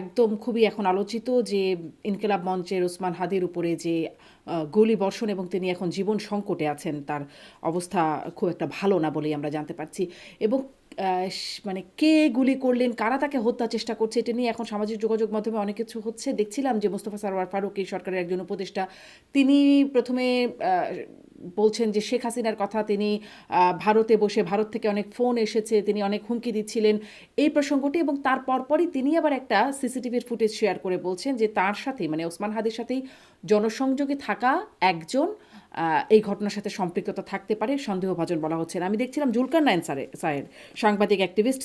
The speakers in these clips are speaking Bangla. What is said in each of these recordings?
একদম খুবই এখন আলোচিত যে ইনকিলাব মঞ্চের ওসমান হাদির উপরে যে গুলি বর্ষণ এবং তিনি এখন জীবন সংকটে আছেন, তার অবস্থা খুব একটা ভালো না বলেই আমরা জানতে পারছি। এবং মানে কে গুলি করলেন, কারা তাকে হত্যা চেষ্টা করছে, এটা নিয়ে এখন সামাজিক যোগাযোগ মাধ্যমে অনেক কিছু হচ্ছে। দেখছিলাম যে মোস্তফা সরওয়ার ফারুক, এই সরকারের একজন উপদেষ্টা, তিনি প্রথমে বলছেন যে শেখ হাসিনার কথা, তিনি ভারতে বসে, ভারত থেকে অনেক ফোন এসেছে, তিনি অনেক হুমকি দিচ্ছিলেন এই প্রসঙ্গটি। এবং তার পরপরই তিনি আবার একটা সিসিটিভির ফুটেজ শেয়ার করে বলছেন যে তার সাথে, মানে ওসমান হাদির সাথেই জনসংযোগে থাকা একজন এই ঘটনার সাথে সম্পৃক্ততা থাকতে পারে, সন্দেহভাজন বলা হচ্ছে। আমি দেখছিলাম জুলকার নাইন স্যারের, সাংবাদিক অ্যাক্টিভিস্ট,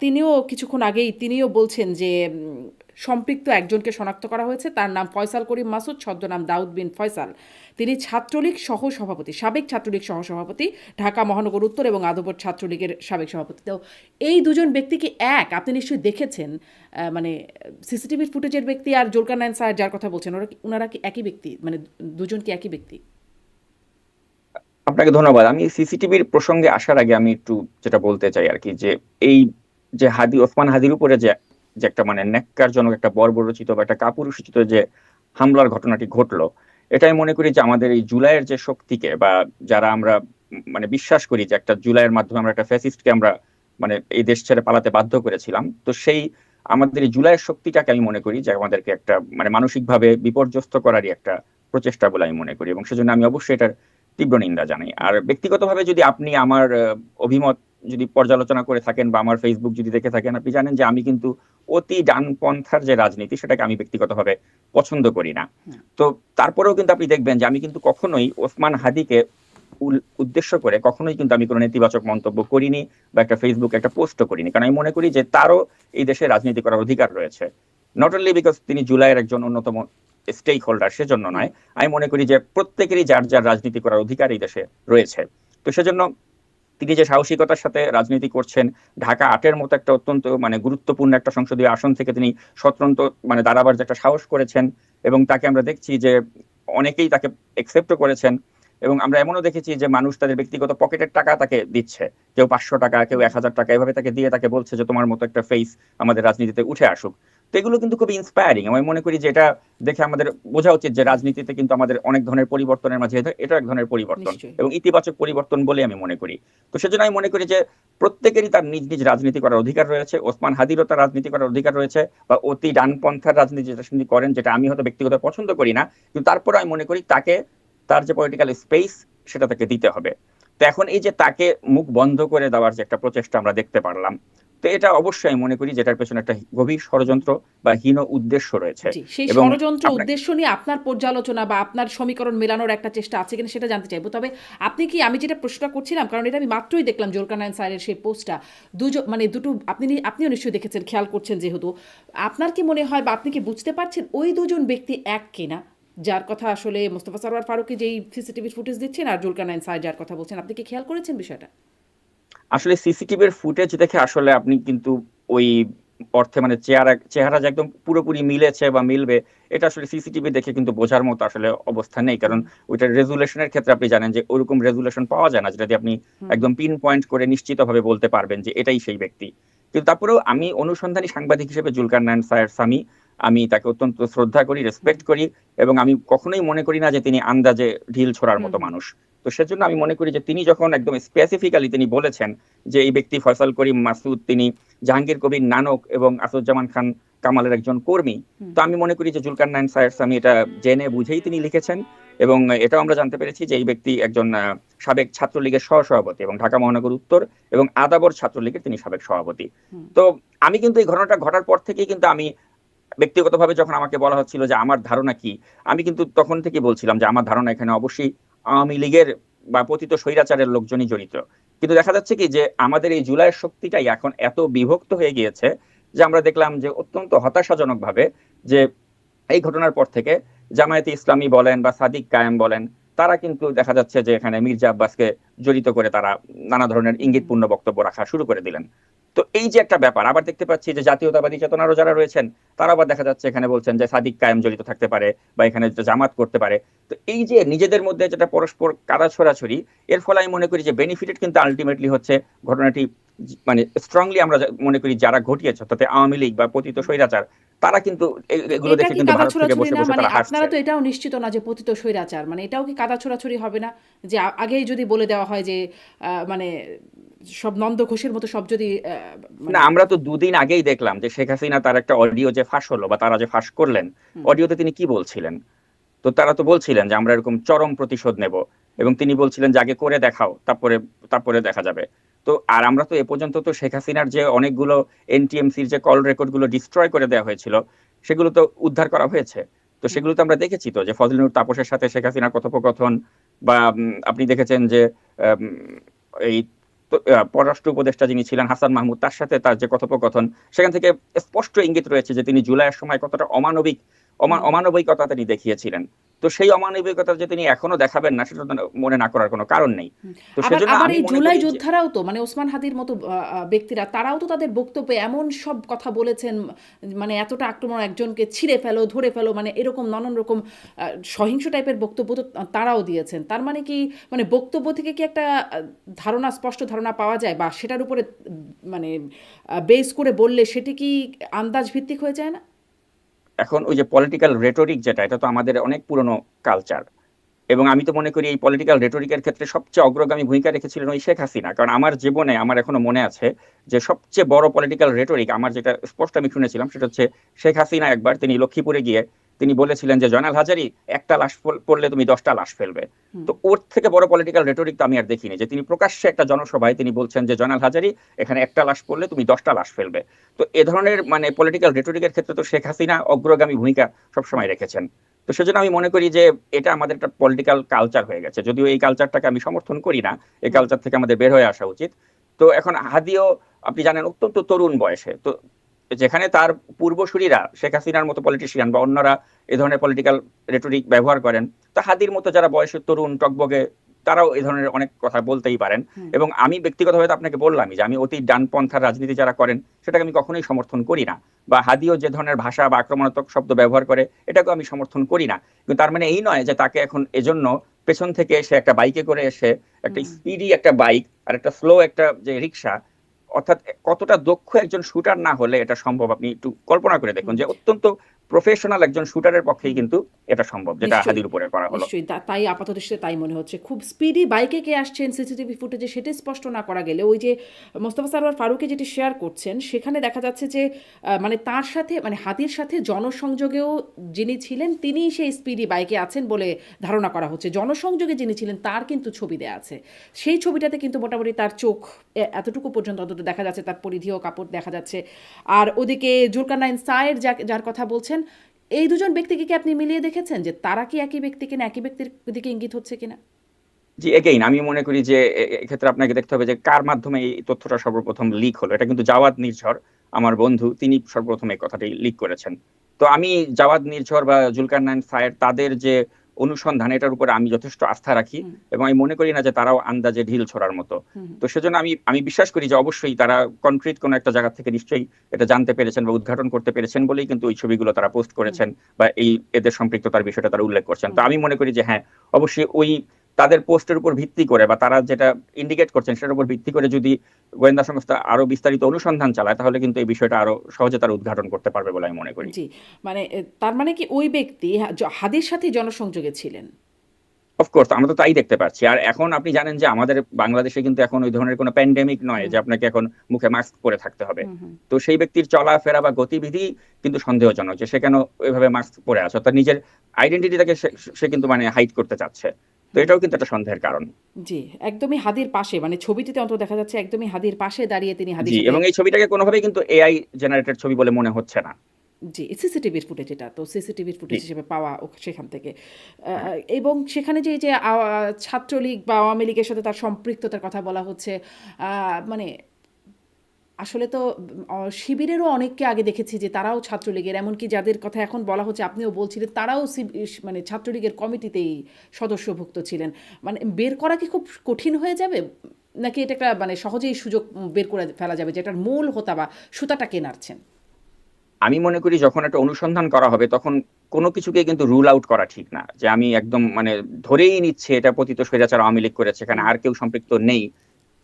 তিনিও কিছুক্ষণ আগেই তিনিও বলছেন যে সম্পৃক্ত একজনকে শনাক্ত করা হয়েছে, তার নাম ফয়সাল করিম মাসুদ, ছদ্মনাম দাউদ বিন ফয়সাল। তিনি ছাত্রলীগ সহসভাপতি, সাবেক ছাত্রলীগ সহসভাপতি, ঢাকা মহানগর উত্তর এবং আদবর ছাত্রলীগের সাবেক সভাপতি। তো এই দুজন ব্যক্তি কি এক? আপনি নিশ্চয়ই দেখেছেন, মানে সিসিটিভির ফুটেজের ব্যক্তি আর জুলকার নাইন স্যার যার কথা বলছেন, ওনারা কি একই ব্যক্তি? মানে দুজন কি একই ব্যক্তি? আপনাকে ধন্যবাদ। আমি সিসিটিভির প্রসঙ্গে আসার আগে আমি একটু যেটা বলতে চাই আর কি, যে এই যে ওসমান হাদির উপরে যে যে একটা মানে ন্যাক্কারজনক একটা বর্বরচিত বা একটা কাপুরুষোচিত যে হামলার ঘটনাটি ঘটলো, এটাই মনে করি যে আমাদের এই জুলাইয়ের যে শক্তিকে, বা যারা আমরা মানে বিশ্বাস করি যে একটা জুলাইয়ের মাধ্যমে আমরা একটা ফ্যাসিস্টকে আমরা মানে এই দেশ ছেড়ে পালাতে বাধ্য করেছিলাম, তো সেই আমাদের এই জুলাইয়ের শক্তিটাকে আমি মনে করি যে আমাদেরকে একটা মানে মানসিকভাবে বিপর্যস্ত করারই একটা প্রচেষ্টা বলে আমি মনে করি, এবং সেজন্য আমি অবশ্যই এটার তীব্র নিন্দা জানাই। আর ব্যক্তিগতভাবে যদি আপনি আমার অভিমত যদি পর্যালোচনা করে থাকেন বা আমার ফেসবুক যদি দেখে থাকেন, আপনি জানেন যে আমি কিন্তু অতি ডানপন্থার যে রাজনীতি সেটাকে আমি ব্যক্তিগতভাবে পছন্দ করি না। তো তারপরেও কিন্তু আপনি দেখবেন যে আমি কিন্তু কখনোই ওসমান হাদিকে উদ্দেশ্য করে কখনোই কিন্তু আমি কোনো নেতিবাচক মন্তব্য করিনি বা একটা ফেসবুকে একটা পোস্টও করিনি, কারণ আমি মনে করি যে তারও এই দেশে রাজনীতি করার অধিকার রয়েছে। নট অনলি বিকজ তিনি জুলাইয়ের একজন অন্যতম স্টেক হোল্ডার সেজন্য নয়, আমি মনে করি যে প্রত্যেকেরই যার যার রাজনীতি করার অধিকার এই দেশে রয়েছে। তো সেজন্য তিনি যে সাহসিকতার সাথে রাজনীতি করছেন, ঢাকা ৮-এর মতো একটা অত্যন্ত মানে গুরুত্বপূর্ণ একটা সংসদীয় আসন থেকে তিনি স্বতন্ত্র মানে দাঁড়াবার যে একটা সাহস করেছেন, এবং তাকে আমরা দেখছি যে অনেকেই তাকে একসেপ্ট করেছেন, এবং আমরা এমনও দেখেছি যে মানুষ তাদের ব্যক্তিগত পকেটের টাকা তাকে দিচ্ছে, কেউ 500 টাকা, কেউ 1000 টাকা, এভাবে তাকে দিয়ে তাকে বলছে যে তোমার মতো একটা ফেস আমাদের রাজনীতিতে উঠে আসুক। তো এগুলো কিন্তু খুব ইন্সপায়ারিং। আমি মনে করি যে এটা দেখে আমাদের বোঝা উচিত যে রাজনীতিতে কিন্তু আমাদের অনেক ধরনের পরিবর্তনের মাঝে এটা এক ধরনের পরিবর্তন, নিশ্চয়ই। এবং ইতিবাচক পরিবর্তন বলে আমি মনে করি। তো সেজন্য আমি মনে করি যে প্রত্যেকেরই তার নিজ নিজ রাজনীতি করার অধিকার রয়েছে, ওসমান হাদিরও তার রাজনীতি করার অধিকার রয়েছে, বা অতি ডানপন্থার রাজনীতি যেটা তিনি করেন, যেটা আমি হয়তো ব্যক্তিগত পছন্দ করি না, কিন্তু তারপরে আমি মনে করি তাকে তার যে পলিটিক্যাল স্পেস সেটা তাকে দিতে হবে। তো এখন এই যে তাকে মুখ বন্ধ করে দেওয়ার যে একটা প্রচেষ্টা আমরা দেখতে পারলাম, তো এটা অবশ্যই আমি মনে করি যেটার পেছনে একটা গভীর ষড়যন্ত্র বা হীন উদ্দেশ্য রয়েছে। জি, সেই এবং ষড়যন্ত্র আপনাকে উদ্দেশ্য নিয়ে আপনার পর্যালোচনা বা আপনার সমীকরণ মেলানোর একটা চেষ্টা আছে কিনা সেটা জানতে চাইবো। তবে আপনি কি, আমি যেটা প্রশ্নটা করছিলাম, কারণ এটা আমি মাত্রই দেখলাম জুলকার নাইন স্যারের সেই পোস্টটা, মানে দুটো, আপনিও নিশ্চয়ই দেখেছেন, খেয়াল করছেন যেহেতু, আপনার কি মনে হয় বা আপনি কি বুঝতে পারছেন ওই দুজন ব্যক্তি এক কিনা? যার কথা আসলে মোস্তফা সরওয়ার ফারুকী যেই সিসিটিভি ফুটেজ দিচ্ছেন, আর জুলকার নাইন স্যার যার কথা বলছেন, আপনি কি খেয়াল করেছেন বিষয়টা? আসলে সিসিটিভির ফুটেজ দেখে আসলে আপনি কিন্তু ওই অর্থে মানে চেহারা চেহারা যে একদম পুরোপুরি মিলেছে বা মিলবে, এটা আসলে সিসিটিভি দেখে কিন্তু বোঝার মতো আসলে অবস্থা নেই, কারণ ওইটার রেজুলেশনের ক্ষেত্রে আপনি জানেন যে ওরকম রেজুলেশন পাওয়া যায় না যেটা দিয়ে আপনি একদম পিন পয়েন্ট করে নিশ্চিতভাবে বলতে পারবেন যে এটাই সেই ব্যক্তি। কিন্তু তারপরেও আমি অনুসন্ধানী সাংবাদিক হিসেবে জুলকার নায়ান স্যার সামি, আমি তাকে অত্যন্ত শ্রদ্ধা করি, রেসপেক্ট করি, এবং আমি কখনোই মনে করি না যে তিনি আন্দাজে ঢিল ছোড়ার হুম, মতো হুম। মানুষ। তো সেজন্য আমি মনে করি যে তিনি যখন একদম স্পেসিফিক্যালি তিনি বলেছেন যে এই ব্যক্তি ফয়সাল করিম মাসুদ, তিনি জাহাঙ্গীর কবির নানক এবং আসাদুজ্জামান খান কামালের একজন কর্মী, তো আমি মনে করি যে জুলকার নাইন সায়ের সামি এটা জেনে বুঝেই তিনি লিখেছেন। এবং এটাও আমরা জানতে পেরেছি যে এই ব্যক্তি একজন সাবেক ছাত্রলীগের সহসভাপতি, এবং ঢাকা মহানগর উত্তর এবং আদাবর ছাত্রলীগের তিনি সাবেক সভাপতি। তো আমি কিন্তু এই ঘটনাটা ঘটার পর থেকেই কিন্তু আমি ব্যক্তিগতভাবে যখন আমাকে বলা হচ্ছিল যে আমার ধারণা কি, আমি কিন্তু তখন থেকে বলছিলাম যে আমার ধারণা এখানে অবশ্যই আওয়ামী লীগের বা পতিত স্বৈরাচারের লোকজনই জড়িত। কিন্তু দেখা যাচ্ছে কি যে আমাদের এই জুলাইয়ের শক্তিটাই এখন এত বিভক্ত হয়ে গিয়েছে যে আমরা দেখলাম যে অত্যন্ত হতাশাজনক ভাবে যে এই ঘটনার পর থেকে জামায়াতে ইসলামী বলেন বা সাদিক কায়েম বলেন, তারা কিন্তু দেখা যাচ্ছে যে এখানে মির্জা আব্বাসকে জড়িত করে তারা নানা ধরনের ইঙ্গিতপূর্ণ বক্তব্য রাখা শুরু করে দিলেন। তো এই যে একটা ব্যাপার, আবার দেখতে পাচ্ছি যে জাতীয়তাবাদী চেতনারও যারা রয়েছেন তারা আবার দেখা যাচ্ছে এখানে বলছেন যে সাদিক কায়েম জড়িত থাকতে পারে বা এখানে জামাত করতে পারে। তো এই যে নিজেদের মধ্যে যেটা পরস্পর কাদা ছড়াছড়ি, এর ফলে আমি মনে করি যে বেনিফিটেড কিন্তু আলটিমেটলি হচ্ছে ঘটনাটি মানে স্ট্রংলি আমরা মনে করি যারা ঘটিয়েছে, তাতে আওয়ামী লীগ বা পতিত স্বৈরাচার, তারা কিন্তু তো এগুলো এটা দেখে কি কিন্তু কাদা ভারত থেকে ছোড়াছুড়ি বসে না? বসে মানে তারা হাসছে। আপনারা তো এটাও নিশ্চিত না যে পতিত স্বৈরাচার, মানে এটাও কি কাদা ছোড়াছুড়ি হবে না? যে আগেই যদি বলে দেওয়া হয় যে মানে সব নন্দ ঘোষের মতো সব যদি না, মানে আমরা তো দুদিন আগেই দেখলাম যে শেখ হাসিনা তার একটা অডিও যে ফাঁস হলো বা তারা যে ফাঁস করলেন, হুম, অডিওতে তিনি কি বলছিলেন? তো তারা তো বলছিলেন যে আমরা এরকম চরম প্রতিশোধ নেব, এবং তিনি বলছিলেন যে আগে করে দেখাও, তারপরে তারপরে দেখা যাবে। তো আর আমরা তো এ পর্যন্ত তো শেখ হাসিনার যে অনেকগুলো এনটিএমসির যে কল রেকর্ড গুলো ডিস্ট্রয় করে দেওয়া হয়েছিল, সেগুলো তো উদ্ধার করা হয়েছে। তো হুম, সেগুলো তো আমরা দেখেছি তো, যে ফজলিনুর তাপসের সাথে শেখ হাসিনার কথোপকথন, বা আপনি দেখেছেন যে আম, এই পররাষ্ট্র উপদেষ্টা যিনি ছিলেন হাসান মাহমুদ, তার সাথে তার যে কথোপকথন, সেখান থেকে স্পষ্ট ইঙ্গিত রয়েছে যে তিনি জুলাইয়ের সময় কতটা অমানবিক হুম। অমানবিকতা তিনি দেখিয়েছিলেন। তো সেই অমানবিকতা যে তিনি এখনো দেখাবেন না, সেটা তো মনে না করার কোনো কারণ নেই। হুম। তো আবার সেজন্য আবার আমি এই মনে জুলাই করি যে যোদ্ধারাও তো মানে ওসমান হাদির মতো ব্যক্তিরা তারাও তো তাদের বক্তব্যে এমন সব কথা বলেছেন, মানে এতটা আক্রমণ, একজনকে ছিঁড়ে ফেলো ধরে ফেলো, মানে এরকম নানান রকম সহিংস টাইপের বক্তব্য তো তারাও দিয়েছেন। তার মানে কি, মানে বক্তব্য থেকে কি একটা ধারণা, স্পষ্ট ধারণা পাওয়া যায়, বা সেটার উপরে মানে বেস করে বললে সেটি কি আন্দাজ ভিত্তিক হয়ে যায় না? এখন ওই যে পলিটিক্যাল রেটরিক যেটা, এটা তো আমাদের অনেক পুরনো কালচার, এবং আমি তো মনে করি এই পলিটিক্যাল রেটরিকের ক্ষেত্রে সবচেয়ে অগ্রগামী ভূমিকা রেখেছিলেন ওই শেখ হাসিনা। কারণ আমার জীবনে আমার এখনো মনে আছে যে সবচেয়ে বড় পলিটিক্যাল রেটরিক আমার যেটা স্পষ্ট আমি শুনেছিলাম, সেটা হচ্ছে শেখ হাসিনা একবার তিনি লক্ষ্মীপুরে গিয়ে তিনি বলেছিলেন যে জয়নাল হাজারী, একটা লাশ পড়লে তুমি 10টা লাশ ফেলবে। হুম, তো ওর থেকে বড় পলিটিক্যাল রেটরিক তো আমি আর দেখিনি, যে তিনি প্রকাশ্যে একটা জনসভায় তিনি বলছেন যে জয়নাল হাজারী, এখানে একটা লাশ পড়লে তুমি 10টা লাশ ফেলবে। তো এ ধরনের মানে পলিটিক্যাল রেটরিকের ক্ষেত্রে তো শেখ হাসিনা অগ্রগামী ভূমিকা হুম, সবসময় রেখেছেন। তো সেজন্য আমি মনে করি যে এটা আমাদের একটা পলিটিক্যাল কালচার হয়ে গেছে, যদিও এই কালচারটাকে আমি সমর্থন করি না, এই হুম, কালচার থেকে আমাদের বের হয়ে আসা উচিত। তো এখন হাদিও আপনি জানেন অত্যন্ত তরুণ বয়সে, তো যেখানে তার পূর্বসূরীরা শেখ হাসিনার মতো পলিটিশিয়ান বা অন্যরা এ ধরনের পলিটিক্যাল রেটরিক ব্যবহার করেন, তা হাদির মতো যারা বয়সে তরুণ টকবগে, তারাও এই ধরনের অনেক কথা বলতেই পারেন। হুম, এবং আমি ব্যক্তিগতভাবে তো আপনাকে বললামই যে আমি অতি ডানপন্থার রাজনীতি যারা করেন, সেটাকে আমি কখনোই সমর্থন করি না। বা হাদিও যে ধরনের ভাষা বা আক্রমণাত্মক শব্দ ব্যবহার করে, এটাকে আমি সমর্থন করি না। কিন্তু তার মানে এই নয় যে তাকে এখন এজন্য পেছন থেকে এসে একটা বাইকে করে এসে, একটা হুম, স্পিডি একটা বাইক আর একটা স্লো একটা যে রিক্সা, অর্থাৎ কতটা দক্ষ একজন শুটার না হলে এটা সম্ভব, আপনি একটু কল্পনা করে দেখুন হুম, যে অত্যন্ত প্রফেশনাল একজন শুটারের পক্ষেই হুম। কিন্তু এটা সম্ভব, যেটা নিশ্চয়ই, হাদির উপরে করা হলো। নিশ্চয়ই। তাই আপাতদৃষ্টিতে তাই মনে হচ্ছে। খুব স্পিডি বাইকে কে আসছেন সিসিটিভি ফুটেজে সেটা স্পষ্ট না করা গেলেও ওই যে মোস্তফা সরোয়ার ফারুকী যেটি শেয়ার করছেন, সেখানে দেখা যাচ্ছে যে মানে তার সাথে, মানে হাদির সাথে জনসংযোগেও যিনি ছিলেন তিনিই সেই স্পিডি বাইকে আছেন বলে ধারণা করা হচ্ছে। জনসংযোগে যিনি ছিলেন তার কিন্তু ছবি দেয়া আছে। সেই ছবিটাতে কিন্তু মোটামুটি তার চোখ এতটুকু পর্যন্ত অন্তত দেখা যাচ্ছে, তার পরিধেয় কাপড় দেখা যাচ্ছে। আর ওদিকে জুলকারনাইন সায়ের যার কথা বলছেন, এই দুজন ব্যক্তিকে কি আপনি মিলিয়ে দেখেছেন যে তারা কি একই ব্যক্তি কিনা, একই ব্যক্তির দিকে ইঙ্গিত হচ্ছে কিনা? জি, এগেইন আমি মনে করি যে এক্ষেত্রে আপনাকে দেখতে হবে যে কার মাধ্যমে এই তথ্যটা সর্বপ্রথম লিক হলো। এটা কিন্তু জাওয়াদ নির্ঝর, আমার বন্ধু, তিনি সর্বপ্রথম এই কথাটি লিক করেছেন। তো আমি জাওয়াদ নির্ঝর বা জুলকারনাইন সায়ের তাদের যে অনুসন্ধান, এটার উপরে আমি যথেষ্ট আস্থা রাখি, হুম, এবং আমি মনে করি না যে তারাও আন্দাজে ঢিল ছোড়ার মতো। হুম, তো সেজন্য আমি আমি বিশ্বাস করি যে অবশ্যই তারা কনক্রিট কোনো একটা জায়গা থেকে নিশ্চয়ই এটা জানতে পেরেছেন বা উদ্ঘাটন করতে পেরেছেন বলেই কিন্তু ওই ছবিগুলো তারা পোস্ট হুম, করেছেন, বা এই এদের সম্পৃক্ততার বিষয়টা তারা উল্লেখ করছেন। হুম, তো আমি মনে করি যে হ্যাঁ, অবশ্যই ওই তাদের পোস্টের উপর ভিত্তি করে বা তারা যেটা ইন্ডিকেট করছেন সেটার উপর ভিত্তি করে যদি গোয়েন্দা সংস্থা আরো বিস্তারিত অনুসন্ধান চালায়, তাহলে কিন্তু এই বিষয়টা আরো সহজে তারা উদ্ঘাটন করতে পারবে বলে আমি মনে করি। জি। মানে তার মানে কি ওই ব্যক্তি হাদির সাথে জনসংযোগে ছিলেন? অফকোর্স আমরা তো তাই দেখতে পাচ্ছি। আর এখন আপনি জানেন যে আমাদের বাংলাদেশে কিন্তু এখন ওই ধরনের কোনো প্যান্ডেমিক নয় হুম, যে আপনাকে এখন মুখে মাস্ক পরে থাকতে হবে। হুম, হুম, তো সেই ব্যক্তির চলাফেরা বা গতিবিধি কিন্তু সন্দেহজনক, যে সে কেন ওইভাবে মাস্ক পরে আছে, অর্থাৎ নিজের আইডেন্টিটিটাকে সে সে কিন্তু মানে হাইড করতে চাচ্ছে। তো হুম। এটাও কিন্তু একটা সন্দেহের কারণ। জি, একদমই হাদির পাশে, মানে ছবিটিতে অন্তত দেখা যাচ্ছে একদমই হাদির পাশে দাঁড়িয়ে তিনি হাদির জি, সাথে। এবং এই ছবিটাকে কোনোভাবেই কিন্তু এআই জেনারেটেড ছবি বলে মনে হচ্ছে না। জি, সিসিটিভির ফুটেজ এটা। তো সিসিটিভির জি, ফুটেজ হিসেবে পাওয়া সেখান থেকে। হ্যাঁ। এবং সেখানে যে এই যে ছাত্রলীগ বা আওয়ামী লীগের সাথে তার সম্পৃক্ততার কথা বলা হচ্ছে, মানে আসলে তো শিবিরেরও অনেককে আগে দেখেছি যে তারাও ছাত্রলীগের, এমনকি যাদের কথা এখন বলা হচ্ছে আপনিও বলছিলেন তারাও মানে ছাত্রলীগের কমিটিতেই সদস্যভুক্ত ছিলেন। মানে বের করা কি খুব কঠিন হয়ে যাবে? নাকি এটা একটা মানে সহজেই সুযোগ বের করে ফেলা যাবে, যেটার মূল হোতা বা সুতাটা কে নাড়ছেন? আমি মনে করি যখন একটা অনুসন্ধান করা হবে, তখন কোনো কিছুকে কিন্তু রুল আউট করা ঠিক না, যে আমি একদম মানে ধরেই নিচ্ছে এটা পতিত স্বৈরাচার আওয়ামী লীগ করেছে, এখানে হুম, আর কেউ সম্পৃক্ত নেই।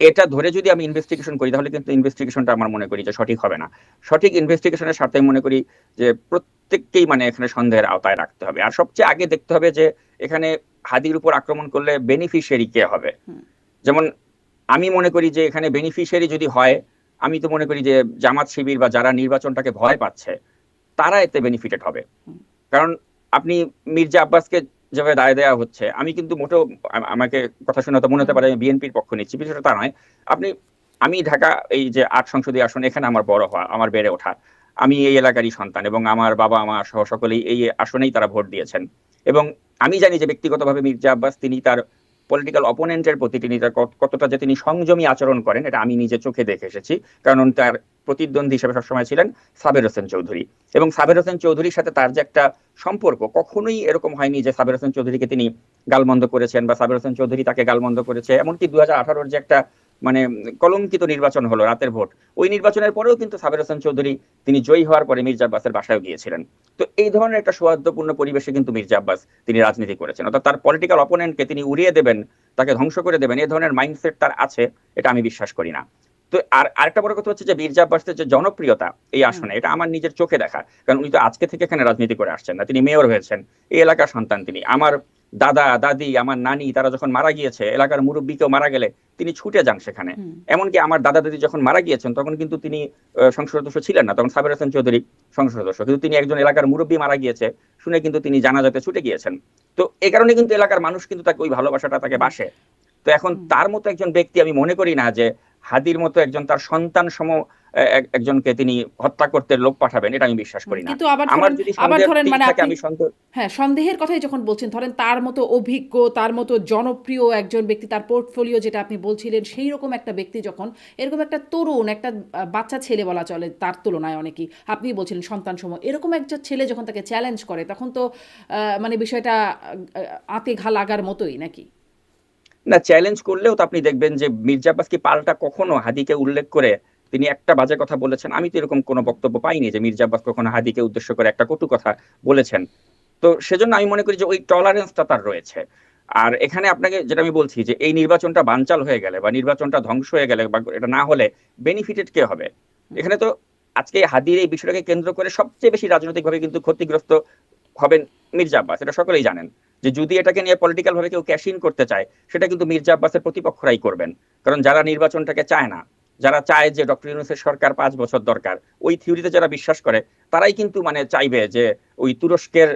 এটা ধরে যদি আমি ইনভেস্টিগেশন করি তাহলে কিন্তু ইনভেস্টিগেশনটা আমার মনে করি যে সঠিক হবে না। সঠিক ইনভেস্টিগেশনের স্বার্থে আমি মনে করি যে প্রত্যেককেই মানে এখানে সন্দেহের আওতায় রাখতে হবে, আর সবচেয়ে আগে দেখতে হবে যে এখানে হাদির উপর আক্রমণ করলে বেনিফিশিয়ারি কে হবে। হুম, যেমন আমি মনে করি যে এখানে বেনিফিশিয়ারি যদি হয়, আমি তো মনে করি যে জামাত শিবির বা যারা নির্বাচনটাকে ভয় পাচ্ছে তারা এতে বেনিফিটেড হবে। হুম, কারণ আপনি মির্জা আব্বাসকে যেভাবে দায় দেওয়া হচ্ছে, আমি কিন্তু মোটেও আমাকে কথা শুনে তো মনে হতে হুম, পারে আমি বিএনপির পক্ষ নিচ্ছি, বিষয়টা তা নয়। আপনি আমি ঢাকা এই যে ৮ সংসদীয় আসন, এখানে আমার বড় হওয়া, আমার বেড়ে ওঠা, আমি এই এলাকারই সন্তান এবং আমার বাবা মা সহ সকলেই এই আসনেই তারা ভোট দিয়েছেন। এবং আমি জানি যে ব্যক্তিগতভাবে মির্জা আব্বাস তিনি তার পলিটিক্যাল অপোনেন্টের প্রতি তিনি তার কতটা যে তিনি সংযমী আচরণ করেন এটা আমি নিজে চোখে দেখে এসেছি। কারণ তার প্রতিদ্বন্দ্বী হিসেবে সবসময় ছিলেন সাবের হোসেন চৌধুরী, এবং সাবের হোসেন চৌধুরীর সাথে তার যে একটা সম্পর্ক, কখনোই এরকম হয়নি যে সাবের হোসেন চৌধুরীকে তিনি গালমন্দ করেছেন বা সাবের হোসেন চৌধুরী তাকে গালমন্দ করেছে। এমনকি 2018-র যে একটা মানে কলঙ্কিত নির্বাচন হলো, রাতের ভোট, ওই নির্বাচনের পরেও কিন্তু সাবের হোসেন চৌধুরী তিনি জয়ী হওয়ার পরে মির্জা আব্বাসের বাসায় গিয়েছিলেন। তো এই ধরনের একটা সৌহার্দ্যপূর্ণ পরিবেশে কিন্তু মির্জা আব্বাস তিনি রাজনীতি করেছেন, অর্থাৎ তার পলিটিক্যাল অপোনেন্টকে তিনি উড়িয়ে দেবেন, তাকে ধ্বংস করে দেবেন, এই ধরনের মাইন্ডসেট তার আছে, এটা আমি বিশ্বাস করি না। তো আর আরেকটা বড় কথা হচ্ছে যে মির্জা আব্বাসের যে জনপ্রিয়তা এই হুম, আসনে, এটা আমার নিজের চোখে দেখা। কারণ উনি তো আজকে থেকে এখানে রাজনীতি করে আসছেন না, তিনি মেয়র হয়েছেন, এই এলাকার সন্তান তিনি। আমার দাদা দাদি আমার নানি তারা যখন মারা গিয়েছে, এলাকার মুরব্বী কেউ মারা গেলে তিনি ছুটে যান সেখানে। হুম, এমনকি আমার দাদা দাদি যখন মারা গিয়েছেন তখন কিন্তু তিনি সংসদ সদস্য ছিলেন না, তখন সাবের হোসেন চৌধুরী সংসদ সদস্য, কিন্তু তিনি একজন এলাকার মুরব্বী মারা গিয়েছে শুনে কিন্তু তিনি জানাজাতে ছুটে গিয়েছেন। তো এই কারণে কিন্তু এলাকার মানুষ কিন্তু তাকে ওই ভালোবাসাটা তাকে হুম, বাসে। তো এখন হুম, তার মতো একজন ব্যক্তি আমি মনে করি না যে হাদির মতো একজন তার সন্তান সম একজনকে তিনি হত্যা করতে লোক পাঠাবেন, এটা আমি বিশ্বাস হুম। করি না। কিন্তু আবার আমার ধরেন, যদি আবার সন্দেহ ধরেন ঠিক মানে থাকে, আপনি, আমি সন্দেহ। হ্যাঁ, সন্দেহের কথাই যখন বলছেন, ধরেন তার মতো অভিজ্ঞ, তার মতো জনপ্রিয় একজন ব্যক্তি, তার পোর্টফোলিও যেটা আপনি বলছিলেন, সেই রকম একটা ব্যক্তি যখন এরকম একটা তরুণ, একটা বাচ্চা ছেলে বলা চলে তার তুলনায় অনেকই, আপনি বলছিলেন সন্তান সম, এরকম একটা ছেলে যখন তাকে চ্যালেঞ্জ করে তখন তো মানে বিষয়টা আঁতে ঘা লাগার মতোই নাকি? না, চ্যালেঞ্জ করলেও তো আপনি দেখবেন যে মির্জা আব্বাস কি পাল্টা কখনো হাদিকে উল্লেখ করে তিনি একটা বাজে কথা বলেছেন? আমি তো এরকম কোনো হুম, বক্তব্য পাইনি যে মির্জা আব্বাস কখনো হাদিকে উদ্দেশ্য করে একটা কটু কথা বলেছেন। তো সেজন্য আমি মনে করি যে ওই টলারেন্সটা তার রয়েছে। আর এখানে আপনাকে যেটা আমি বলছি যে এই নির্বাচনটা বানচাল হয়ে গেলে বা নির্বাচনটা ধ্বংস হয়ে গেলে বা এটা না হলে বেনিফিটেড কে হবে? হুম, এখানে তো আজকে হাদির এই বিষয়টাকে কেন্দ্র করে সবচেয়ে বেশি রাজনৈতিকভাবে কিন্তু ক্ষতিগ্রস্ত হবেন মির্জা আব্বাস, এটা সকলেই জানেন। যে যদি এটাকে নিয়ে পলিটিক্যাল ভাবে কেউ ক্যাশ ইন করতে চায়, সেটা কিন্তু মির্জা আব্বাসের প্রতিপক্ষরাই করবেন। কারণ যারা নির্বাচনটাকে চায় না, যারা চায় যে ডক্টর ইউনূসের সরকার 5 বছর দরকার, ওই থিওরিতে যারা বিশ্বাস করে, তারাই কিন্তু মানে চাইবে যে ওই তুরস্কের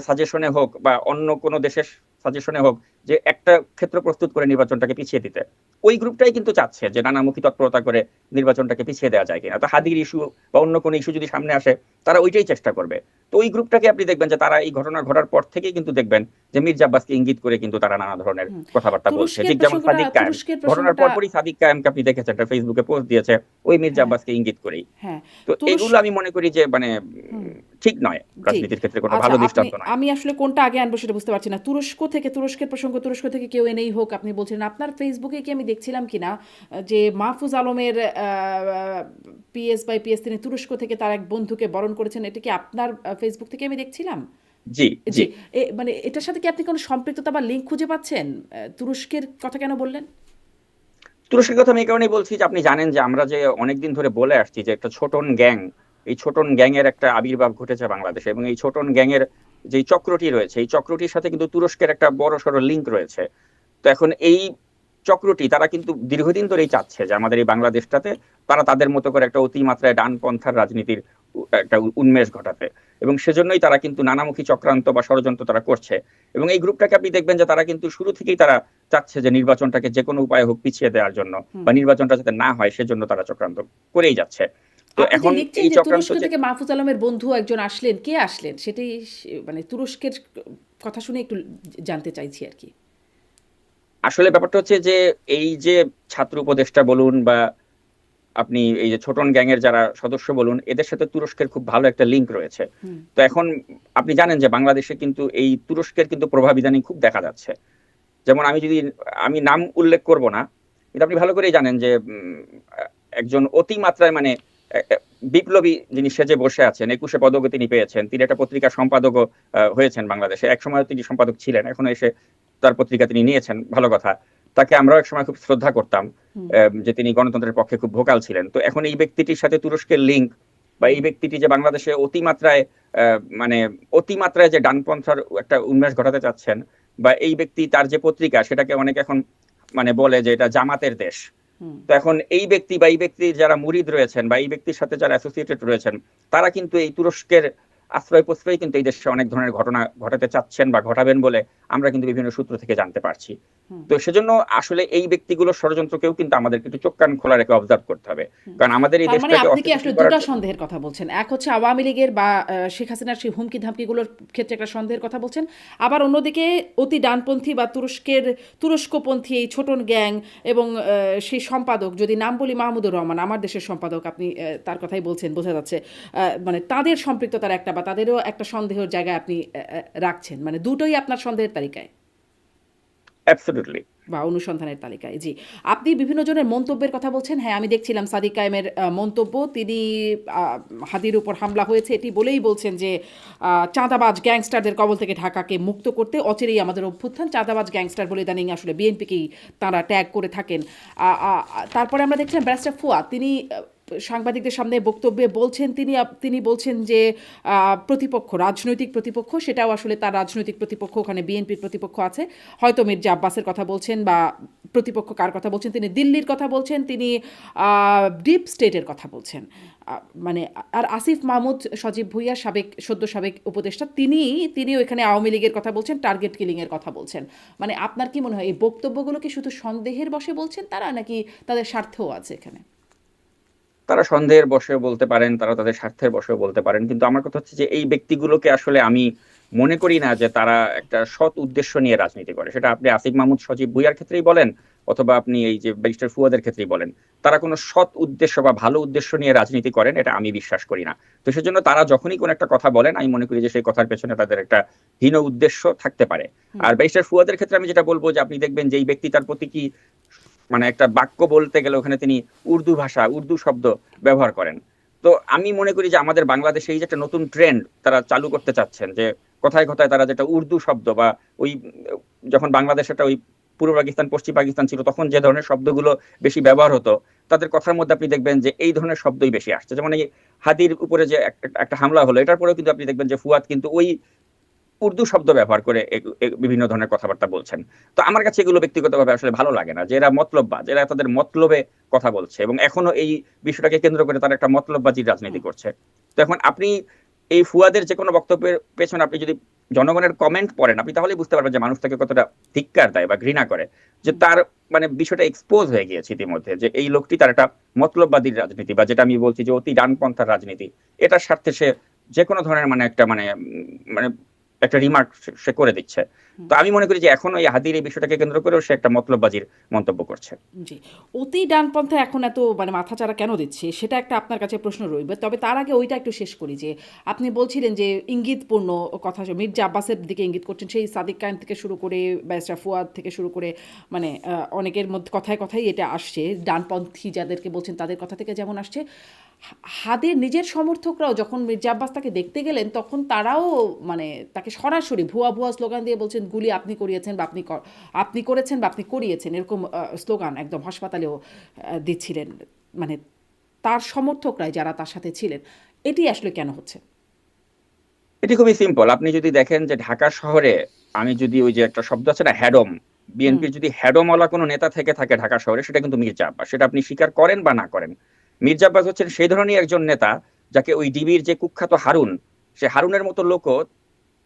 সাজেশনে হোক বা অন্য কোনো দেশের সাজেশনে হোক, যে একটা ক্ষেত্র প্রস্তুত করে নির্বাচনটাকে পিছিয়ে দিতে। ওই গ্রুপটাই কিন্তু চাচ্ছে যে নানামুখী তৎপরতা করে নির্বাচনটাকে পিছিয়ে দেওয়া যায় কিনা। তো হাদির ইস্যু বা অন্য কোনো ইস্যু যদি সামনে আসে, তারা ওইটাই চেষ্টা করবে। তো ওই গ্রুপটাকে আপনি দেখবেন যে তারা এই ঘটনা ঘটার পর থেকেই কিন্তু দেখবেন যে মির্জা আব্বাসকে ইঙ্গিত করে কিন্তু তারা নানা ধরনের হুম। কথাবার্তা বলছে। তুরস্কের ঠিক যেমন প্রসঙ্গটা, সাদিক কায়েম, তুরস্কের ঘটনার প্রসঙ্গটা, পরপরই সাদিক কায়েমকে আপনি দেখেছেন একটা ফেসবুকে পোস্ট দিয়েছে ওই মির্জা হ্যাঁ, আব্বাসকে ইঙ্গিত করেই। হ্যাঁ, তো এগুলো তুরস্ক, আমি মনে করি যে মানে হুম, ঠিক নয়, জি। রাজনীতির ক্ষেত্রে কোনো আচ্ছা, ভালো আপনি, দৃষ্টান্ত নয়। আমি আসলে কোনটা আগে আনবো সেটা বুঝতে পারছি না। তুরস্ক থেকে, তুরস্কের প্রসঙ্গ তুরস্ক থেকে কেউ এনেই হোক, আপনি বলছিলেন আপনার ফেসবুকে কি আমি দেখছিলাম কিনা যে মাহফুজ আলমের পিএস বাই পিএস তিনি তুরস্ক থেকে তার এক বন্ধুকে বরণ করেছেন, এটা কি আপনার ফেসবুক থেকে আমি দেখছিলাম? জি, জি। জি। মানে এটার সাথে কি আপনি কোনো সম্পৃক্ততা বা লিঙ্ক খুঁজে পাচ্ছেন? তুরস্কের কথা কেন বললেন? তুরস্কের কথা আমি এই কারণেই বলছি যে আপনি জানেন যে আমরা যে অনেকদিন ধরে বলে আসছি যে একটা ছোটন গ্যাং, এই ছোটন গ্যাং এর একটা আবির্ভাব ঘটেছে বাংলাদেশে, এবং এই ছোটন গ্যাং এর যে চক্রটি রয়েছে, এই চক্রটির সাথে কিন্তু তুরস্কের একটা বড় সড়ো লিঙ্ক রয়েছে। তো এখন এই চক্রটি তারা কিন্তু দীর্ঘদিন ধরেই চাচ্ছে যে আমাদের এই বাংলাদেশটাতে তারা তাদের মতো করে একটা অতিমাত্রায় ডানপন্থার রাজনীতির একটা উন্মেষ ঘটাতে, এবং সেজন্যই তারা কিন্তু নানামুখী চক্রান্ত বা ষড়যন্ত্র তারা করছে। এবং এই গ্রুপটাকে আপনি দেখবেন যে তারা কিন্তু শুরু থেকেই তারা চাচ্ছে যে নির্বাচনটাকে যে কোনো উপায়ে হোক পিছিয়ে দেওয়ার জন্য হুম। বা নির্বাচনটা যাতে না হয় সেজন্য তারা চক্রান্ত করেই যাচ্ছে। তো আপনি যে এখন লিখছেন এই যে চক্রান্ত তুরস্ক যে থেকে মাহফুজ আলমের বন্ধু একজন আসলেন, কে আসলেন? সেটাই মানে তুরস্কের কথা শুনে একটু জানতে চাইছি আরকি। আসলে ব্যাপারটা হচ্ছে যে এই যে ছাত্র উপদেষ্টা বলুন বা আপনি এই যে ছোটন গ্যাং এর যারা সদস্য বলুন, এদের সাথে তুরস্কের খুব ভালো একটা লিঙ্ক রয়েছে। হুম, তো এখন আপনি জানেন যে বাংলাদেশে কিন্তু এই তুরস্কের কিন্তু প্রভাব ইদানিং খুব দেখা যাচ্ছে। যেমন আমি নাম উল্লেখ করব না, কিন্তু আপনি ভালো করেই জানেন যে একজন অতিমাত্রায় মানে বিপ্লবী যিনি সেজে বসে আছেন, 21 পদকও তিনি পেয়েছেন, তিনি একটা পত্রিকার সম্পাদকও হয়েছেন বাংলাদেশে, একসময় তিনি সম্পাদক ছিলেন, এখনো এসে তার পত্রিকা তিনি নিয়েছেন, ভালো কথা। তাকে আমরাও একসময় খুব শ্রদ্ধা করতাম, হুম যে তিনি গণতন্ত্রের পক্ষে খুব ভোকাল ছিলেন। তো এখন এই ব্যক্তিটির সাথে তুরস্কের লিঙ্ক, বা হুম এই ব্যক্তিটি যে বাংলাদেশে অতিমাত্রায় মানে অতিমাত্রায় যে ডানপন্থার একটা উন্মেষ ঘটাতে চাচ্ছেন, বা এই ব্যক্তি তার যে পত্রিকা সেটাকে অনেক এখন মানে বলে যে এটা জামাতের দেশ। হুম তো এখন এই ব্যক্তি বা এই ব্যক্তির যারা মুরিদ রয়েছেন বা এই ব্যক্তির সাথে যারা অ্যাসোসিয়েটেড রয়েছেন, তারা কিন্তু এই তুরস্কের আশ্রয় প্রশ্রয় কিন্তু এই দেশে অনেক ধরনের ঘটনা ঘটাতে চাচ্ছেন বা ঘটাবেন বলে আমরা কিন্তু বিভিন্ন সূত্র থেকে জানতে পারছি। হুম তো সেজন্য আসলে এই ব্যক্তিগুলোর ষড়যন্ত্রকেও কিন্তু আমাদেরকে একটু চোখ কান খোলা রেখে অবজার্ভ করতে হবে, হুম। কারণ আমাদের এই তার মানে দেশটাকে আপনি কি আসলে অস্থিতিশীল করার দুটা জন্য। সন্দেহের কথা বলছেন, এক হচ্ছে আওয়ামী লীগের বা শেখ হাসিনার সেই হুমকি ধামকিগুলোর ক্ষেত্রে একটা সন্দেহের কথা বলছেন, আবার অন্যদিকে অতি ডানপন্থী বা তুরস্কপন্থী এই ছোটন গ্যাং এবং সেই সম্পাদক, যদি নাম বলি মাহমুদুর রহমান, আমার দেশের সম্পাদক, আপনি তার কথাই বলছেন, বোঝা যাচ্ছে মানে তাদের সম্পৃক্ততার একটা বা তাদেরও একটা সন্দেহের জায়গায় আপনি রাখছেন, মানে দুটোই আপনার সন্দেহের তালিকায় অ্যাবসলিউটলি। বা অনুসন্ধানের তালিকায়। জি, আপনি বিভিন্ন জনের মন্তব্যের কথা বলছেন। হ্যাঁ, আমি দেখছিলাম সাদিক কায়েমের মন্তব্য। তিনি আ হাদির উপর হামলা হয়েছে এটি বলেই বলছেন যে চাঁদাবাজ গ্যাংস্টারদের কবল থেকে ঢাকাকে মুক্ত করতে অচিরেই আমাদের অভ্যুত্থান। চাঁদাবাজ গ্যাংস্টার বলে ইদানিং আসলে বিএনপিকেই তাঁরা ট্যাগ করে থাকেন। আ আ তারপরে আমরা দেখছিলাম ব্যারিস্টার ফুয়াদ, তিনি সাংবাদিকদের সামনে বক্তব্যে বলছেন, তিনি বলছেন যে প্রতিপক্ষ, রাজনৈতিক প্রতিপক্ষ, সেটাও আসলে তার রাজনৈতিক প্রতিপক্ষ, ওখানে বিএনপির প্রতিপক্ষ আছে। হয়তো মির্জা আব্বাসের কথা বলছেন, বা প্রতিপক্ষ কার কথা বলছেন, তিনি দিল্লির কথা বলছেন, তিনি ডিপ স্টেটের কথা বলছেন। মানে আর আসিফ মাহমুদ সজীব ভুইয়া, সদ্য সাবেক উপদেষ্টা, তিনিও এখানে আওয়ামী লীগের কথা বলছেন, টার্গেট কিলিংয়ের কথা বলছেন। মানে আপনার কি মনে হয় এই বক্তব্যগুলো কি শুধু সন্দেহের বশে বলছেন তারা, নাকি তাদের স্বার্থও আছে এখানে? তারা সন্দেহের বশেও বলতে পারেন, তারা তাদের স্বার্থের বশেও বলতে পারেন, কিন্তু আমার কথা হচ্ছে যে এই ব্যক্তিগুলোকে আসলে আমি মনে করি না যে তারা একটা সৎ উদ্দেশ্য নিয়ে রাজনীতি করে। সেটা আপনি আসিফ মাহমুদ সজীব ভুইয়ার ক্ষেত্রেই বলেন, অথবা আপনি এই যে ব্যারিস্টার ফুয়াদের ক্ষেত্রেই বলেন, তারা কোনো সৎ উদ্দেশ্য বা ভালো উদ্দেশ্য নিয়ে রাজনীতি করেন এটা আমি বিশ্বাস করি না। তো সেজন্য তারা যখনই কোনো একটা কথা বলেন, আমি মনে করি যে সেই কথার পেছনে তাদের একটা হীন উদ্দেশ্য থাকতে পারে। হুম আর ব্যারিস্টার ফুয়াদের ক্ষেত্রে আমি যেটা বলবো, যে আপনি দেখবেন যে এই ব্যক্তি তার প্রতি কি মানে একটা বাক্য বলতে গেলে ওখানে তিনি উর্দু ভাষা, উর্দু শব্দ ব্যবহার করেন। তো আমি মনে করি যে আমাদের বাংলাদেশে এই যে একটা নতুন ট্রেন্ড তারা চালু করতে চাচ্ছেন, যে কথায় কথায় তারা যেটা উর্দু শব্দ বা ওই যখন বাংলাদেশ একটা ওই পূর্ব পাকিস্তান পশ্চিম পাকিস্তান ছিল তখন যে ধরনের শব্দগুলো বেশি ব্যবহার হতো, তাদের কথার মধ্যে আপনি দেখবেন যে এই ধরনের শব্দই বেশি আসছে। যেমন এই হাদির উপরে যে একটা হামলা হলো, এটার পরেও কিন্তু আপনি দেখবেন যে ফুয়াদ কিন্তু ওই উর্দু শব্দ ব্যবহার করে বিভিন্ন ধরনের কথাবার্তা বলছেন। তো আমার কাছে এগুলো ব্যক্তিগতভাবে আসলে ভালো লাগে না, যে এরা মতলববাজ, এরা তাদের মতলবে কথা বলছে এবং এখনো এই বিষয়টাকে কেন্দ্র করে তারা একটা মতলববাজির রাজনীতি হুম করছে। তো এখন আপনি এই ফুয়াদের যে কোনো বক্তব্যের পেছনে আপনি যদি জনগণের কমেন্ট পড়েন, আপনি তাহলেই বুঝতে পারবেন যে মানুষ তাকে কতটা ধিক্কার দেয় বা ঘৃণা করে, যে হুম তার মানে বিষয়টা এক্সপোজ হয়ে গিয়েছে ইতিমধ্যে, যে এই লোকটি তার একটা মতলববাদীর রাজনীতি, বা যেটা আমি বলছি যে অতি ডানপন্থার রাজনীতি, এটার স্বার্থে সে যে কোনো ধরনের মানে একটা মানে একটা রিমার্ক সে করে দিচ্ছে। হুম। তো আমি মনে করি যে এখন ওই হাদির এই বিষয়টাকে কেন্দ্র করেও সে একটা মতলববাজির মন্তব্য করছে। জি। অতি ডানপন্থা এখন এত মানে মাথাচাড়া কেন দিচ্ছে? সেটা একটা আপনার কাছে প্রশ্ন রইবে। তবে তার আগে ওইটা একটু শেষ করি যে, আপনি বলছিলেন যে ইঙ্গিতপূর্ণ কথা, মির্জা আব্বাসের দিকে ইঙ্গিত করছেন। সেই সাদিক কায়েম থেকে শুরু করে ব্যারিস্টার ফুয়াদ থেকে শুরু করে মানে অনেকের মধ্যে কথায়, কথায় এটা আসছে। ডানপন্থী যাদেরকে বলছেন তাদের কথা থেকে যেমন আসছে। হাদির নিজের সমর্থকরাও যখন মির্জা আব্বাস তাকে দেখতে গেলেন, তখন তারাও মানে তাকে সরাসরি ভুয়া স্লোগান দিয়ে বলছেন, গুলি আপনি করিয়েছেন বা আপনি করেছেন বা আপনি করিয়েছেন, এরকম স্লোগান একদম হাসপাতালেও দিচ্ছিলেন। মানে তার সমর্থকরাই যারা তার সাথে ছিলেন। এটি আসলে কেন হচ্ছে? এটি খুবই সিম্পল। আপনি যদি দেখেন যে ঢাকা শহরে, আমি যদি ওই যে একটা শব্দ আছে না হ্যাডম, হুম বিএনপির যদি হ্যাডমওয়ালা কোনো নেতা থেকে থাকে ঢাকা শহরে, সেটা কিন্তু মির্জা আব্বাস। সেটা আপনি স্বীকার করেন বা না করেন, মির্জা আব্বাস হচ্ছেন সেই ধরনের একজন নেতা যাকে ওই ডিবির যে কুখ্যাত হারুন, সে হারুনের মতো লোকও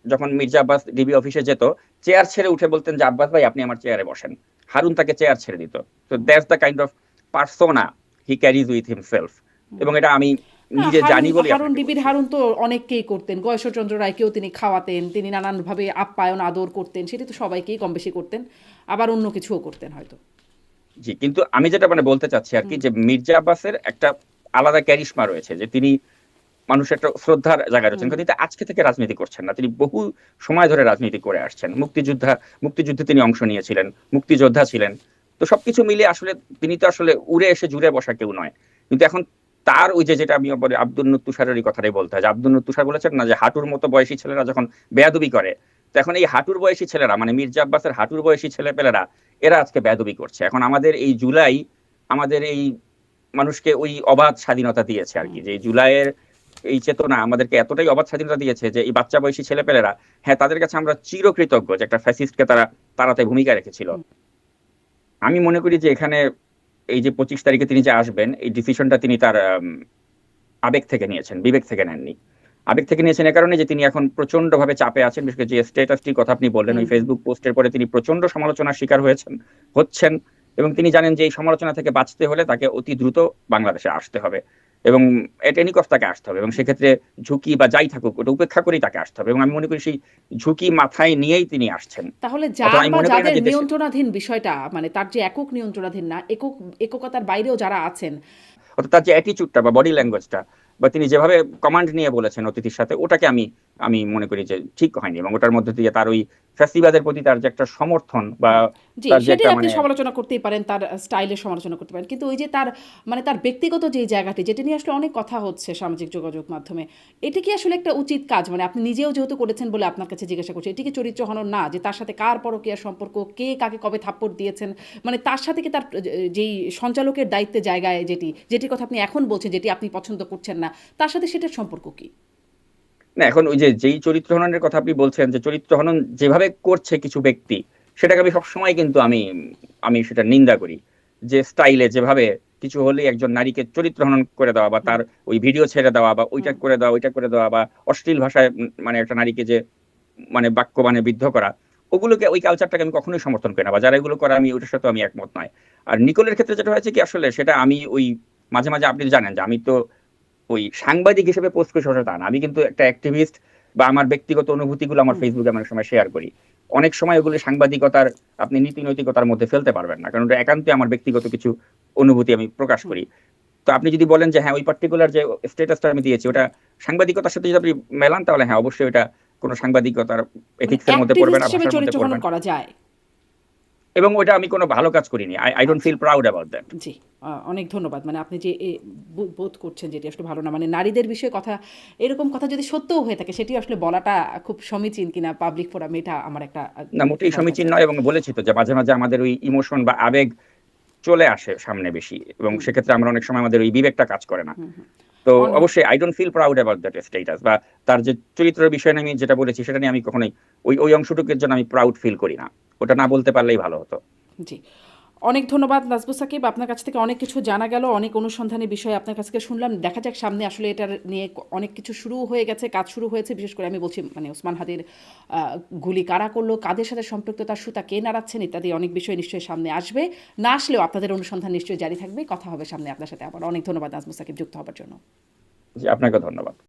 যখন মির্জা আব্বাস ডিবি অফিসে যেত, চেয়ার ছেড়ে উঠে বলতেন যে আব্বাস ভাই আপনি আমার চেয়ারে বসেন। হারুন তাকে চেয়ার ছেড়ে দিত। তো hmm that's the kind of persona he carries with himself. Hmm. এবং এটা আমি না, নিজে হারুন জানি বলে হারুন আপনাকে ডিবির বলছি। হারুন তো অনেককেই করতেন। গয়েশ্বরচন্দ্র রায়কেও তিনি খাওয়াতেন, তিনি নানানভাবে আপ্যায়ন আদর করতেন, সেটি তো সবাইকেই কম বেশি করতেন। আবার অন্য কিছুও করতেন হয়তো। জি, কিন্তু আমি যেটা বলতে চাচ্ছি আর কি, হুম যে মির্জা আব্বাসের একটা আলাদা ক্যারিশমা রয়েছে, যে তিনি মানুষের একটা শ্রদ্ধার জায়গায় রয়েছেন, হুম কিন্তু তিনি আজকে থেকে রাজনীতি করছেন না, তিনি বহু সময় ধরে রাজনীতি করে আসছেন। মুক্তিযুদ্ধে তিনি অংশ নিয়েছিলেন, মুক্তিযোদ্ধা ছিলেন। তো সবকিছু মিলিয়ে আসলে তিনি তো আসলে উড়ে এসে জুড়ে বসা কেউ নয়। কিন্তু এখন তার ওই যে যেটা আমি বলি আব্দুল নূর তুষারের এই কথাটাই বলতে হয়, যে আব্দুল নূর তুষার বলেছেন না যে হাঁটুর মতো বয়সী ছেলেরা যখন বেয়াদবি করে, তো এখন এই হাঁটুর বয়সী ছেলেরা মানে মির্জা আব্বাসের হাঁটুর বয়সী ছেলেপেলেরা এরা আজকে বেয়াদবি করছে। এখন আমাদের এই জুলাই আমাদের এই মানুষকে ওই অবাধ স্বাধীনতা দিয়েছে আর কি, যে এই জুলাইয়ের এই চেতনা আমাদেরকে এতটাই অবাধ স্বাধীনতা দিয়েছে যে এই বাচ্চা বয়সী ছেলেপেলেরা, হ্যাঁ তাদের কাছে আমরা চিরকৃতজ্ঞ যে একটা ফ্যাসিস্টকে তারা তাড়াতে ভূমিকা রেখেছিল। আমি মনে করি যে এখানে এই যে 25 তারিখে তিনি যে আসবেন, এই ডিসিশনটা তিনি তার আবেগ থেকে নিয়েছেন, বিবেক থেকে নেননি। আবেগ থেকে নিয়েছেন এ কারণে যে তিনি এখন প্রচন্ড ভাবে চাপে আছেন, বিশেষ করে যে স্ট্যাটাসটির কথা আপনি বললেন, ওই ফেসবুক পোস্টের পরে তিনি প্রচন্ড সমালোচনার শিকার হচ্ছেন, এবং তিনি জানেন যে এই সমালোচনা থেকে বাঁচতে হলে তাকে অতি দ্রুত বাংলাদেশে আসতে হবে, এবং এট এনি কস্ট তাকে আসতে হবে, এবং সেক্ষেত্রে ঝুঁকি বা যাই থাকুক ওটা উপেক্ষা করেই তাকে আসতে হবে, এবং আমি মনে করি সেই ঝুঁকি মাথায় নিয়েই তিনি আসছেন। তাহলে অথবা যার আমি বা মনে করি না যাদের যে দেশে, নিয়ন্ত্রণাধীন বিষয়টা, মানে তার যে একক নিয়ন্ত্রণাধীন না, এককতার বাইরেও যারা আছেন। অর্থাৎ তার যে অ্যাটিচিউডটা বা বডি ল্যাঙ্গুয়েজটা বা তিনি যেভাবে কমান্ড নিয়ে বলেছেন অতিথির সাথে, ওটাকে আমি মনে করি যে ঠিক হয়নি, এবং ওটার মধ্যে দিয়ে তার ওই ফ্যাসিবাদের প্রতি তার যে একটা সমর্থন বা জি, তার যে সেটাই একটা আপনি মানে, সমালোচনা করতেই পারেন, তার স্টাইলের সমালোচনা করতে পারেন। কিন্তু ওই যে তার মানে তার ব্যক্তিগত যেই জায়গাটি, যেটা নিয়ে আসলে অনেক কথা হচ্ছে সামাজিক যোগাযোগ মাধ্যমে, এটা কি আসলে একটা উচিত কাজ? মানে আপনি নিজেও যেহেতু করেছেন বলে আপনার কাছে জিজ্ঞাসা করছি, এটি কি চরিত্র হনন না? যে তার সাথে কার পরকীয়ার সম্পর্ক, কে কাকে কবে থাপ্পড় দিয়েছেন, মানে তার সাথে কি তার যেই সঞ্চালকের দায়িত্বে জায়গায় যেটির কথা আপনি এখন বলছেন, যেটি আপনি পছন্দ করছেন না, তার সাথে সেটার সম্পর্ক কি? না এখন ওই যে যেই চরিত্র হননের কথা আপনি বলছেন, যে চরিত্র হনন যেভাবে করছে কিছু ব্যক্তি, সেটাকে আমি সবসময় কিন্তু আমি আমি সেটা নিন্দা করি। যে স্টাইলে যেভাবে কিছু হলে একজন নারীকে চরিত্র হনন করে দেওয়া, বা হুম, তার ওই ভিডিও ছেড়ে দেওয়া, বা ওইটা হুম, করে দেওয়া, ওইটা করে দেওয়া, বা অশ্লীল ভাষায় মানে একটা নারীকে যে মানে বাক্য মানে বিদ্ধ করা, ওগুলোকে ওই কালচারটাকে আমি কখনোই সমর্থন করি না, বা যারা এগুলো করে আমি ওইটার সাথে আমি একমত নয়। আর নিকোলের ক্ষেত্রে যেটা হয়েছে কি, আসলে সেটা আমি ওই মাঝে মাঝে আপনি জানেন যে আমি তো ওই সাংবাদিক হিসেবে পোস্ট করি সবসময় তা না, আমি কিন্তু একটা অ্যাক্টিভিস্ট, বা আমার ব্যক্তিগত অনুভূতিগুলো আমার হুম, ফেসবুকে অনেক সময় শেয়ার করি। অনেক সময় ওগুলো সাংবাদিকতার আপনি নীতি নৈতিকতার মধ্যে ফেলতে পারবেন না, কারণ ওটা একান্তই আমার ব্যক্তিগত কিছু অনুভূতি আমি প্রকাশ হুম। করি। তো আপনি যদি বলেন যে হ্যাঁ ওই পার্টিকুলার যে স্ট্যাটাসটা আমি দিয়েছি ওটা সাংবাদিকতার সাথে যদি আপনি মেলান, তাহলে হ্যাঁ অবশ্যই ওটা কোনো সাংবাদিকতার মানে এথিক্সের মধ্যে পড়বে অ্যাক্টিভিস্ট না, হিসেবে ভাষার মধ্যে চরিত্র পড়বে হনন না, করা যায়। এবং ওইটা আমি কোনো ভালো কাজ করিনি। আই ডোন্ট আচ্ছা। Feel proud about that. জি, অনেক ধন্যবাদ। মানে আপনি যে বোধ করছেন যেটি আসলে ভালো না। মানে নারীদের বিষয়ে কথা, এরকম কথা যদি সত্যও হয়ে থাকে, সেটি আসলে বলাটা খুব সমীচীন কিনা পাবলিক ফোরামে, এটা আমার একটা না মোটেই দ্বিধার সমীচীন মধ্যে নয়, আছে। এবং বলেছি তো যে মাঝে মাঝে আমাদের ওই ইমোশন বা আবেগ চলে আসে সামনে বেশি, এবং হুম, সেক্ষেত্রে আমরা অনেক সময় আমাদের ওই বিবেকটা কাজ করে না। হুম, হুম। তো অনেক অবশ্যই I don't feel proud about that status, বা তার যে চরিত্রের বিষয় নিয়ে আমি যেটা বলেছি সেটা নিয়ে আমি কখনোই ওই ওই অংশটুকুর জন্য আমি প্রাউড ফিল করি না। ওটা না বলতে পারলেই ভালো হতো। জি। অনেক ধন্যবাদ নাজবুল সাকিব। আপনার কাছ থেকে অনেক কিছু জানা গেল, অনেক অনুসন্ধানী বিষয় আপনার কাছ থেকে শুনলাম। দেখা যাক সামনে আসলে এটার নিয়ে অনেক কিছু শুরু হয়ে গেছে, কাজ শুরু হয়েছে। বিশেষ করে আমি বলছি মানে ওসমান হাদির গুলি কারা করলো, কাদের সাথে সম্পৃক্ত, তার সুতা কে নাড়াচ্ছেন, ইত্যাদি অনেক বিষয় নিশ্চয়ই সামনে আসবে। না আসলেও আপনাদের অনুসন্ধান নিশ্চয়ই জারি থাকবে। কথা হবে সামনে আপনার সাথে আবার। অনেক ধন্যবাদ নাজবুল সাকিব যুক্ত হবার জন্য। জি আপনাকে ধন্যবাদ।